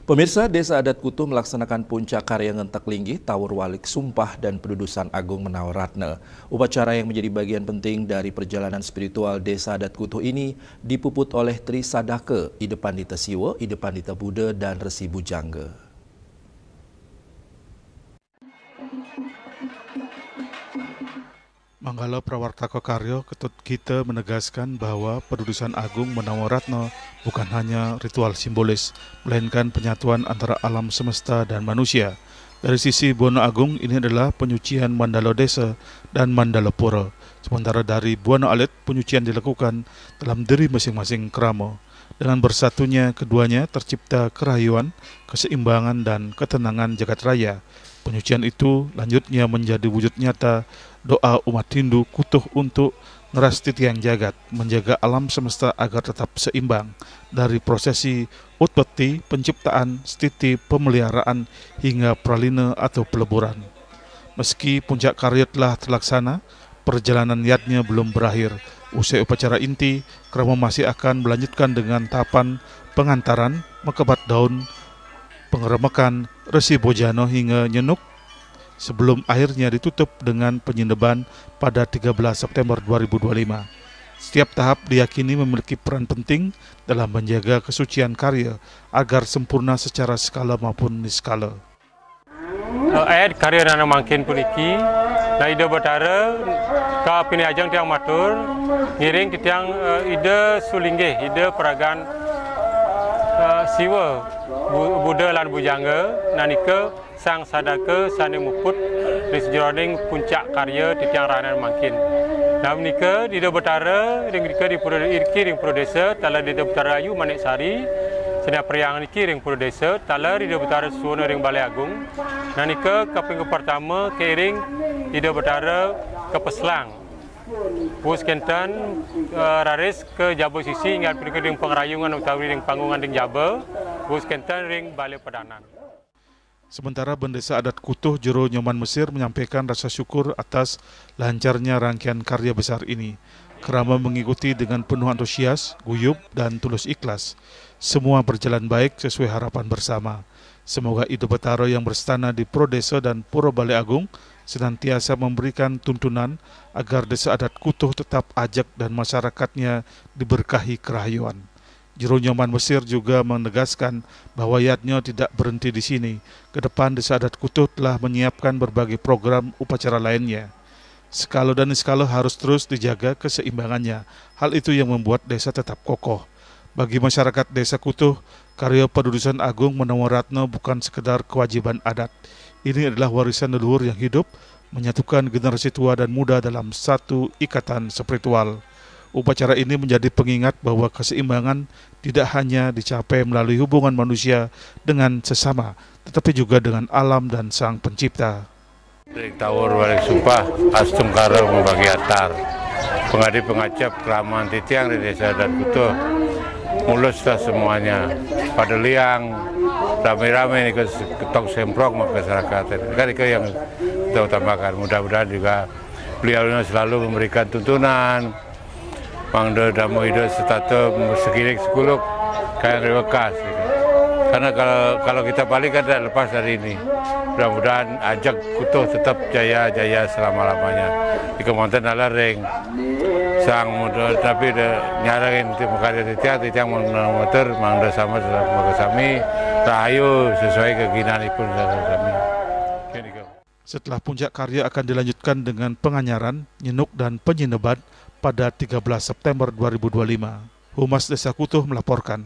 Pemirsa, Desa Adat Kutuh melaksanakan puncak karya Ngentek Linggih, Tawur Walik Sumpah dan Pendudusan Agung Menawaratna. Upacara yang menjadi bagian penting dari perjalanan spiritual Desa Adat Kutuh ini dipuput oleh Tri Sadake, Ide Pandita Siwa, Ide Pandita Buddha, dan Resi Bujangga. Manggala Prawartaka Karyo Ketut Gita menegaskan bahwa Pendudusan Agung Menawaratna bukan hanya ritual simbolis, melainkan penyatuan antara alam semesta dan manusia. Dari sisi Buana Agung, ini adalah penyucian Mandala Desa dan Mandala Pura. Sementara dari Buana Alit, penyucian dilakukan dalam diri masing-masing kerama. Dengan bersatunya keduanya tercipta kerayuan, keseimbangan dan ketenangan jagat raya. Penyucian itu lanjutnya menjadi wujud nyata doa umat Hindu Kutuh untuk ngerasti tiang jagat, menjaga alam semesta agar tetap seimbang. Dari prosesi utpeti, penciptaan, stiti, pemeliharaan, hingga pralina atau peleburan. Meski puncak karya telah terlaksana, perjalanan yatnya belum berakhir. Usai upacara inti, kerama masih akan melanjutkan dengan tahapan pengantaran, mekebat daun, pengeremekan, Resi Bojano hingga nyenuk, sebelum akhirnya ditutup dengan penyendeban pada 13 September 2025. Setiap tahap diyakini memiliki peran penting dalam menjaga kesucian karya agar sempurna secara skala maupun niskala. Ayat karya nana mangkin puniki, na ide batara ka pini ajang tiang matur, ngiring ke tiang ide sulingge, ide peragan Siwa, Buddha lan Bujangga, nanika sang sadaka sane muput di sejroning puncak karya di tiang ranan mangkin. Nam nika di betara ring nika di irki ring prodesa tala di betara ayu Manik Sari, sena priang niki ring prodesa tala di betara suwana ring Balai Agung. Nanika kaping pertama kering di betara ke Peslang. Pus kentan raris ke Jabo Sisi ingat pergi ring pengerayungan utawi ring panggungan ring Jabo, pus kentan ring Balai Padanan. Sementara Bendesa Adat Kutuh Jero Nyoman Mesir menyampaikan rasa syukur atas lancarnya rangkaian karya besar ini. Kerama mengikuti dengan penuh antusias, guyup, dan tulus ikhlas. Semua berjalan baik sesuai harapan bersama. Semoga Ide Betara yang berstana di Prodesa dan Pura Balai Agung senantiasa memberikan tuntunan agar Desa Adat Kutuh tetap ajak dan masyarakatnya diberkahi kerahayuan. Jero Nyoman Mesir juga menegaskan bahwa yatnya tidak berhenti di sini. Ke depan Desa Adat Kutuh telah menyiapkan berbagai program upacara lainnya. Skala dan niskala harus terus dijaga keseimbangannya. Hal itu yang membuat desa tetap kokoh. Bagi masyarakat Desa Kutuh, karya Pendudusan Agung Menawaratna bukan sekedar kewajiban adat. Ini adalah warisan leluhur yang hidup, menyatukan generasi tua dan muda dalam satu ikatan spiritual. Upacara ini menjadi pengingat bahwa keseimbangan tidak hanya dicapai melalui hubungan manusia dengan sesama, tetapi juga dengan alam dan Sang Pencipta. Tawur Walik Sumpah, Astung Karo membagi atar, pengadi pengacap kelamaan titiang di Desa Adat Kutuh, muluslah semuanya, pada liang, rame-rame ini ketok semprok masyarakat. Kan itu yang kita utamakan. Mudah-mudahan juga beliau selalu memberikan tuntunan, Mangdo Damo Ido Setato sekirik sekuluk kayak rewekas. Gitu. Karena kalau kita balik kan tidak lepas dari ini. Mudah-mudahan ajak Kutuh tetap jaya-jaya selama-lamanya. Di kemonten ala ring sang muda tapi nyarain tim karya tiang motor mangdo sama kami rahayu sesuai keginanipun kami. Setelah puncak karya akan dilanjutkan dengan penganyaran, nyenuk dan penyinebat pada 13 September 2025. Humas Desa Kutuh melaporkan.